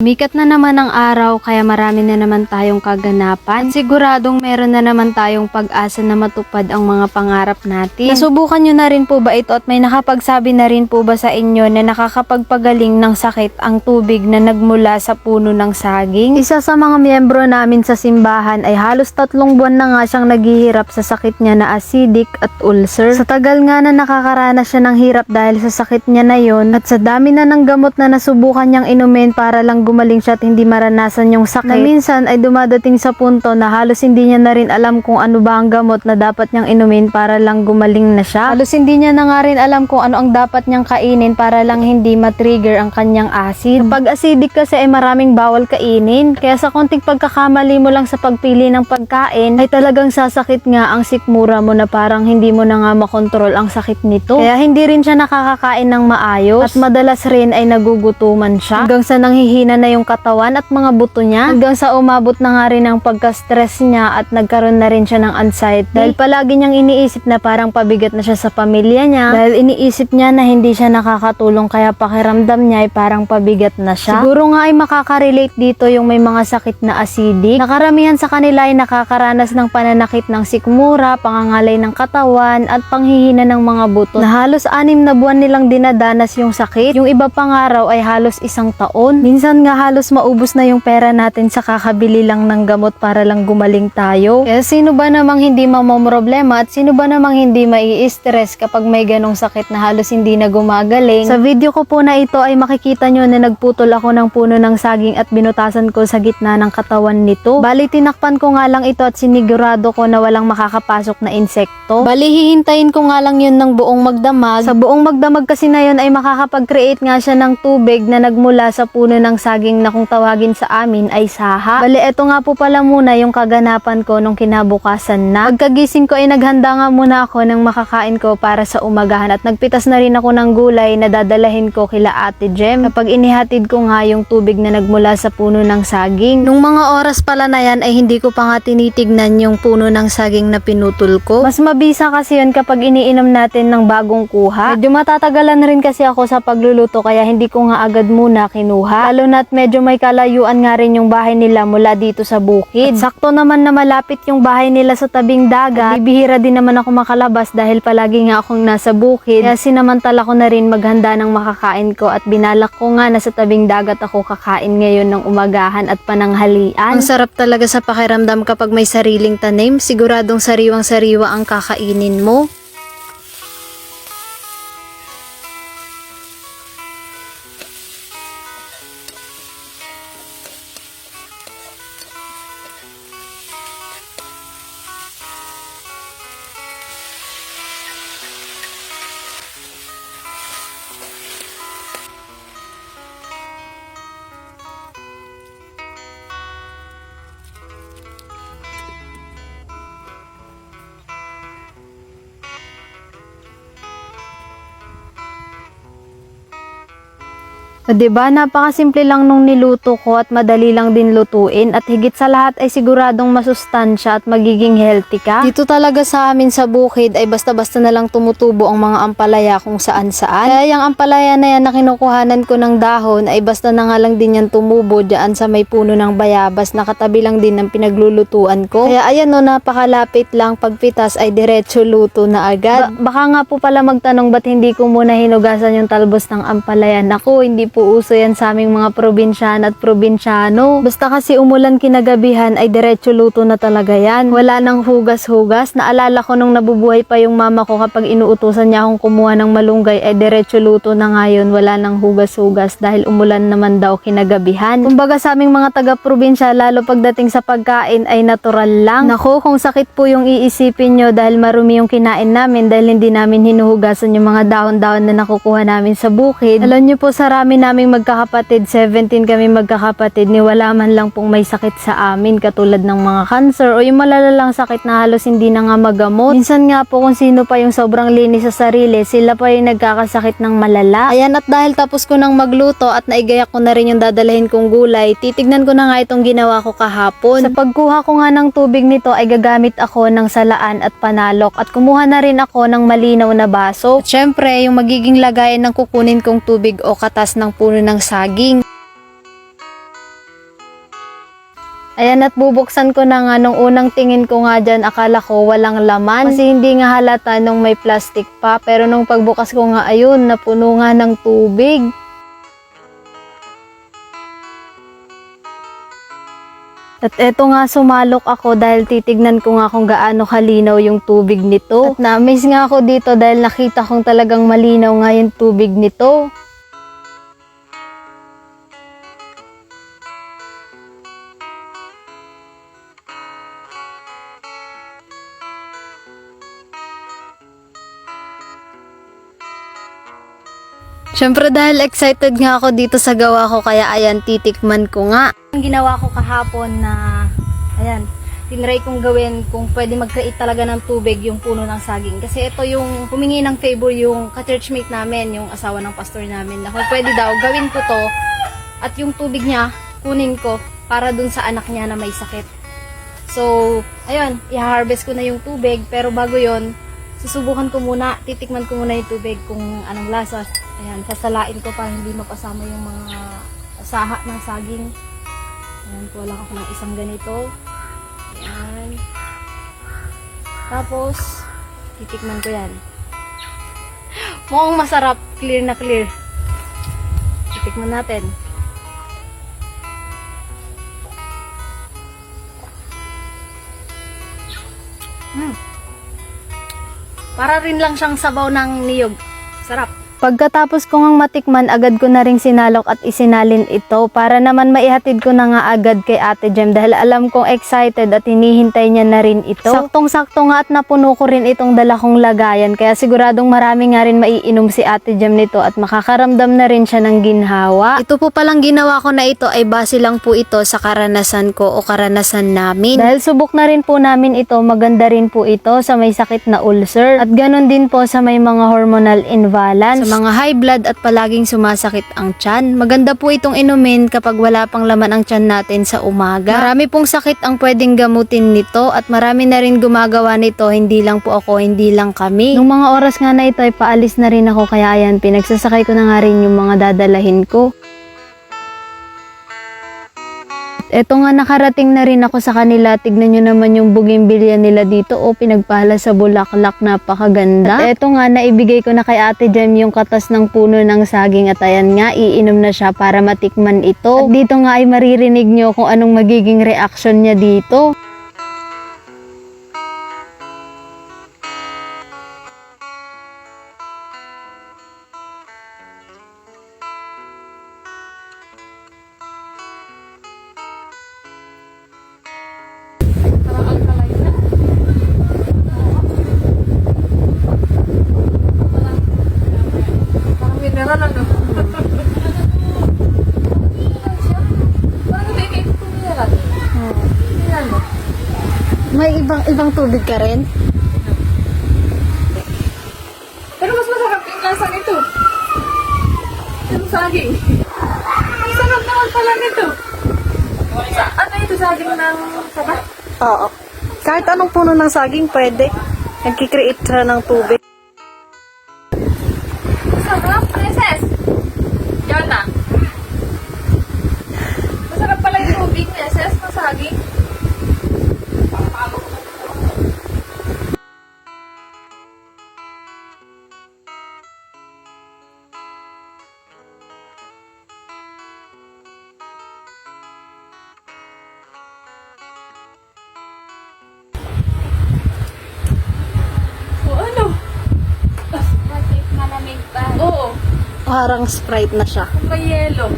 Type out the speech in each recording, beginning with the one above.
Mikat na naman ang araw kaya marami na naman tayong kaganapan. At siguradong meron na naman tayong pag-asa na matupad ang mga pangarap natin. Nasubukan nyo na rin po ba ito at may nakapagsabi na rin po ba sa inyo na nakakapagpagaling ng sakit ang tubig na nagmula sa puno ng saging? Isa sa mga miyembro namin sa simbahan ay halos 3 buwan na nga siyang naghihirap sa sakit niya na acidic at ulcer. Sa tagal nga na nakakaranas siya ng hirap dahil sa sakit niya na yon at sa dami na ng gamot na nasubukan niyang inumin para lang gumaling siya at hindi maranasan yung sakit, na minsan ay dumadating sa punto na halos hindi niya na rin alam kung ano ba ang gamot na dapat niyang inumin para lang gumaling na siya. Halos hindi niya na nga rin alam kung ano ang dapat niyang kainin para lang hindi matrigger ang kanyang acid. Pag acidic kasi ay maraming bawal kainin, kaya sa konting pagkakamali mo lang sa pagpili ng pagkain ay talagang sasakit nga ang sikmura mo na parang hindi mo na nga makontrol ang sakit nito. Kaya hindi rin siya nakakakain ng maayos at madalas rin ay nagugutuman siya hanggang sa nanghihina na yung katawan at mga buto niya, hanggang sa umabot na nga rin ang pagka-stress niya at nagkaroon na rin siya ng anxiety dahil palagi niyang iniisip na parang pabigat na siya sa pamilya niya, dahil iniisip niya na hindi siya nakakatulong kaya pakiramdam niya ay parang pabigat na siya. Siguro nga ay makaka-relate dito yung may mga sakit na acidic. Nakaramihan sa kanila ay nakakaranas ng pananakit ng sikmura, pangangalay ng katawan at panghihina ng mga buto na halos 6 na buwan nilang dinadanas yung sakit. Yung iba pang araw ay halos 1 taon. Minsan nga halos maubos na yung pera natin sa kakabili lang ng gamot para lang gumaling tayo. Kaya sino ba namang hindi mamomroblema at sino ba namang hindi mai-stress kapag may ganong sakit na halos hindi na gumagaling? Sa video ko po na ito ay makikita nyo na nagputol ako ng puno ng saging at binutasan ko sa gitna ng katawan nito. Bali tinakpan ko nga lang ito at sinigurado ko na walang makakapasok na insekto. Bali hihintayin ko nga lang yun ng buong magdamag. Sa buong magdamag kasi na yun ay makakapag-create nga siya ng tubig na nagmula sa puno ng saging na kung tawagin sa amin ay saha. Bali eto nga po pala muna yung kaganapan ko nung kinabukasan na. Pagkagising ko ay naghanda nga muna ako ng makakain ko para sa umagahan at nagpitas na rin ako ng gulay na dadalahin ko kila Ate Jem kapag inihatid ko nga yung tubig na nagmula sa puno ng saging. Nung mga oras pala na yan ay hindi ko pa nga tinitignan yung puno ng saging na pinutol ko. Mas mabisa kasi yun kapag iniinom natin ng bagong kuha. Medyo matatagalan rin kasi ako sa pagluluto kaya hindi ko nga agad muna kinuha. Lalo na't medyo may kalayuan nga rin yung bahay nila mula dito sa bukid. At sakto naman na malapit yung bahay nila sa tabing dagat. Bibihira din naman ako makalabas dahil palagi nga akong nasa bukid. Kaya sinamantala ko na rin maghanda ng makakain ko at binalak ko nga na sa tabing dagat ako kakain ngayon ng umagahan at pananghalian. Ang sarap talaga sa pakiramdam kapag may sariling tanim. Siguradong sariwang-sariwa ang kakainin mo. O diba, napakasimple lang nung niluto ko at madali lang din lutuin at higit sa lahat ay siguradong masustansya at magiging healthy ka. Dito talaga sa amin sa bukid ay basta-basta na lang tumutubo ang mga ampalaya kung saan-saan. Kaya yung ampalaya na yan na kinukuhanan ko ng dahon ay basta na nga lang din yan tumubo dyan sa may puno ng bayabas na katabi lang din ng pinaglulutuan ko. Kaya ayan no, napakalapit lang, pagpitas ay diretso luto na agad. Baka nga po pala magtanong ba't hindi ko muna hinugasan yung talbos ng ampalaya. Naku, hindi po uso yan sa aming mga probinsyana at probinsyano. Basta kasi umulan kinagabihan ay diretso luto na talaga yan. Wala nang hugas-hugas. Naalala ko nung nabubuhay pa yung mama ko kapag inuutusan niya akong kumuha ng malunggay ay diretso luto na ngayon. Wala nang hugas-hugas dahil umulan naman daw kinagabihan. Kumbaga sa aming mga taga-probinsya, lalo pagdating sa pagkain ay natural lang. Naku, kung sakit po yung iisipin nyo dahil marumi yung kinain namin dahil hindi namin hinuhugasan yung mga dahon-dahon na nakukuha namin sa bukid. Alam nyo po, sa rami naming magkakapatid, 17 kami magkakapatid, ni wala man lang pong may sakit sa amin katulad ng mga cancer o yung malalalang sakit na halos hindi na nga magamot. Minsan nga po kung sino pa yung sobrang linis sa sarili, sila pa yung nagkakasakit ng malala. Ayan, at dahil tapos ko nang magluto at naigayak ko na rin yung dadalhin kong gulay, titignan ko na nga itong ginawa ko kahapon. Sa pagkuha ko nga ng tubig nito ay gagamit ako ng salaan at panalok at kumuha na rin ako ng malinaw na baso. At syempre, yung magiging lagayan ng kukunin kong tubig o katas ng puno ng saging. Ayan, at bubuksan ko na nga. Nung unang tingin ko nga dyan, akala ko walang laman. Kasi hindi nga halata nung may plastic pa. Pero nung pagbukas ko nga, ayun, napuno nga ng tubig. At eto nga, sumalok ako dahil titignan ko nga kung gaano kalinaw yung tubig nito. At na-amaze nga ako dito dahil nakita kong talagang malinaw nga yung tubig nito. Syempre dahil excited nga ako dito sa gawa ko, kaya ayan, titikman ko nga. Ang ginawa ko kahapon na, ayan, tinry kong gawin kung pwede mag-create talaga ng tubig yung puno ng saging. Kasi ito yung humingi ng favor yung ka-churchmate namin, yung asawa ng pastor namin. Na kung pwede daw, gawin ko to at yung tubig niya, kunin ko para dun sa anak niya na may sakit. So, ayun, i-harvest ko na yung tubig, pero bago yon, susubukan ko muna, titikman ko muna yung tubig kung anong lasa. Ayan, sasalain ko para hindi mapasama yung mga saha ng saging. Ayan, kuha lang ako ng isang ganito. Ayan. Tapos, titikman ko yan. Mukhang masarap, clear na clear. Titikman natin. Para rin lang siyang sabaw ng niyog. Sarap. Pagkatapos ko ngang matikman, agad ko na ring sinalok at isinalin ito para naman maihatid ko na nga agad kay Ate Jem dahil alam kong excited at hinihintay niya na rin ito. Saktong-sakto nga at napuno ko rin itong dala kong lagayan kaya siguradong marami nga rin maiinom si Ate Jem nito at makakaramdam na rin siya ng ginhawa. Ito po palang ginawa ko na ito ay base lang po ito sa karanasan ko o karanasan namin. Dahil subok na rin po namin ito, maganda rin po ito sa may sakit na ulcer at ganun din po sa may mga hormonal imbalance, mga high blood at palaging sumasakit ang tiyan. Maganda po itong inumin kapag wala pang laman ang tiyan natin sa umaga. Marami pong sakit ang pwedeng gamutin nito at marami na rin gumagawa nito, hindi lang po ako, hindi lang kami. Nung mga oras nga na ito ay paalis na rin ako kaya ayan, pinagsasakay ko na nga rin yung mga dadalahin ko. Eto nga, nakarating na rin ako sa kanila. Tignan nyo naman yung bougainvillea nila dito. O, pinagpahala sa bulaklak. Napakaganda. At eto nga, naibigay ko na kay Ate Jem yung katas ng puno ng saging. At ayan nga, iinom na siya para matikman ito. At dito nga ay maririnig nyo kung anong magiging reaction niya dito. May ibang tubig ka rin? Pero mas masarap yung lasa nito. Yung saging. Ang sarap naman pala nito. Ano ito, saging ng saba? Oo. Kahit anong puno ng saging pwede. Nagkikreate siya ng tubig. Masarap, princess. Yan na. Masarap pala yung tubig, princess, ng saging. Oo. Parang Sprite na siya. May yelo.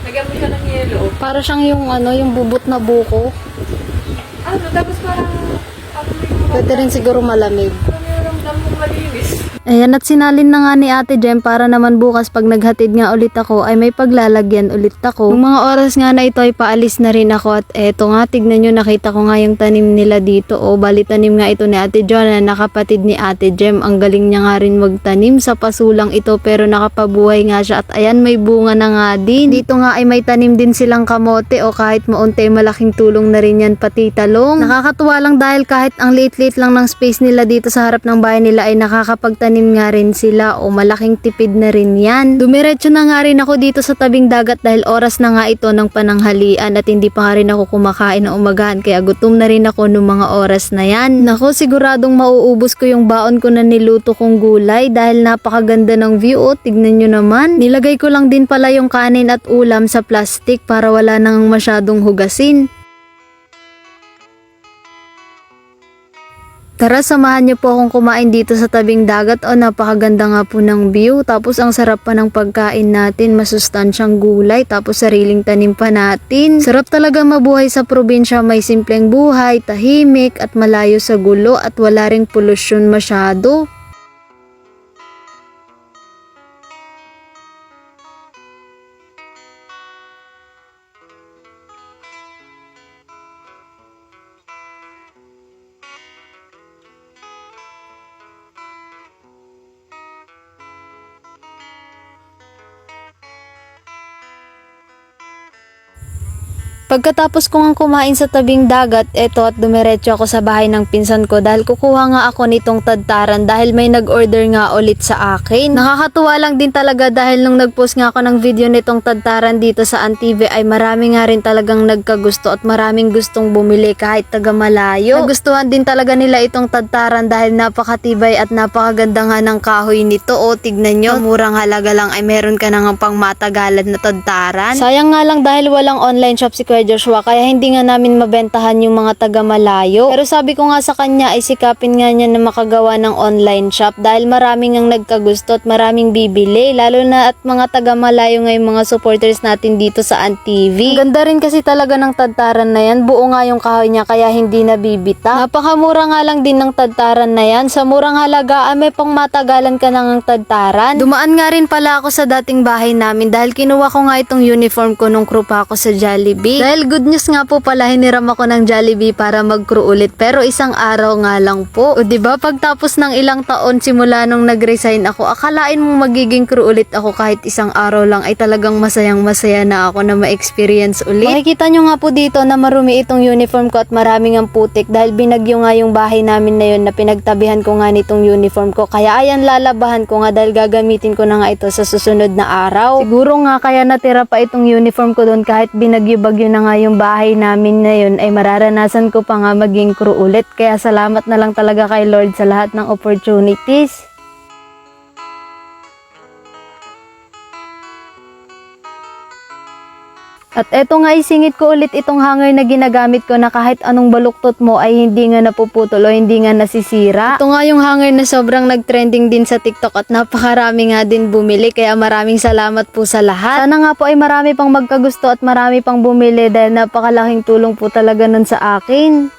Lagyan mo siya ng yelo. Para siyang yung bubot na buko. Ano, tapos parang Pwede rin siguro malamig. yung ramdam mong malinis. Ayan, at sinalin na nga ni Ate Jem para naman bukas pag naghatid nga ulit ako ay may paglalagyan ulit ako. Yung mga oras nga na ito ay paalis na rin ako at eto nga, tignan nyo, nakita ko nga yung tanim nila dito. O, bali tanim nga ito ni Ate Joanna, nakapatid ni Ate Jem. Ang galing niya nga rin magtanim, sa pasulang ito pero nakapabuhay nga siya at ayan, may bunga na nga din. Dito nga ay may tanim din silang kamote o kahit maunti, malaking tulong na rin yan, pati talong. Nakakatuwa lang dahil kahit ang liit-liit lang ng space nila dito sa harap ng bahay nila ay nakakapagtanim nagtanim nga rin sila o malaking tipid na rin yan. Dumiretso na nga rin ako dito sa tabing dagat dahil oras na nga ito ng pananghalian at hindi pa nga rin ako kumakain ng umagahan kaya gutom na rin ako nung mga oras na yan. Nako, siguradong mauubos ko yung baon ko na niluto kong gulay dahil napakaganda ng view. O, tignan nyo naman. Nilagay ko lang din pala yung kanin at ulam sa plastic para wala nang masyadong hugasin. Tara, samahan niyo po akong kumain dito sa tabing dagat. O, napakaganda nga po ng view. Tapos ang sarap pa ng pagkain natin. Masustansyang gulay. Tapos sariling tanim pa natin. Sarap talaga mabuhay sa probinsya. May simpleng buhay, tahimik at malayo sa gulo at wala ring polusyon masyado. Pagkatapos ko nga kumain sa tabing dagat, eto at dumiretso ako sa bahay ng pinsan ko dahil kukuha nga ako nitong tadtaran dahil may nag-order nga ulit sa akin. Nakakatuwa lang din talaga dahil nung nag-post nga ako ng video nitong tadtaran dito sa ANTV ay marami nga rin talagang nagkagusto at maraming gustong bumili kahit taga malayo. Nagustuhan din talaga nila itong tadtaran dahil napakatibay at napakaganda nga ng kahoy nito. O, tignan nyo, murang halaga lang ay meron ka na nga pang matagalan na tadtaran. Sayang nga lang dahil walang online shop si Joshua kaya hindi nga namin mabentahan yung mga taga malayo. Pero sabi ko nga sa kanya ay sikapin nga niya na makagawa ng online shop dahil maraming ang nagkagusto at maraming bibili, lalo na at mga taga malayo nga yung mga supporters natin dito sa ANTV. Ang ganda rin kasi talaga ng tadtaran na yan, buo nga yung kahoy niya kaya hindi nabibita. Napakamura nga lang din ng tadtaran na yan, sa murang halaga may pang matagalan ka nang tadtaran. Dumaan nga rin pala ako sa dating bahay namin dahil kinuha ko nga itong uniform ko nung crew pa ako sa Jollibee. Dahil good news nga po pala, hiniram ako ng Jollibee para mag-crew ulit pero isang araw nga lang po. O diba, pagtapos ng ilang taon simula nung nag-resign ako, akalain mo magiging crew ulit ako kahit isang araw lang ay talagang masayang masaya na ako na ma-experience ulit. Makikita nyo nga po dito na marumi itong uniform ko at maraming ang putik dahil binagyo nga yung bahay namin na yun na pinagtabihan ko nga nitong uniform ko. Kaya ayan, lalabahan ko nga dahil gagamitin ko na nga ito sa susunod na araw. Siguro nga kaya natira pa itong uniform ko doon kahit binagyo-bagyo na nga yung bahay namin na yun ay mararanasan ko pa nga maging crew ulit. Kaya salamat na lang talaga kay Lord sa lahat ng opportunities. At eto nga, isingit ko ulit itong hanger na ginagamit ko na kahit anong baluktot mo ay hindi nga napuputol o hindi nga nasisira. Ito nga yung hanger na sobrang nagtrending din sa TikTok at napakarami nga din bumili kaya maraming salamat po sa lahat. Sana nga po ay marami pang magkagusto at marami pang bumili dahil napakalaking tulong po talaga nun sa akin.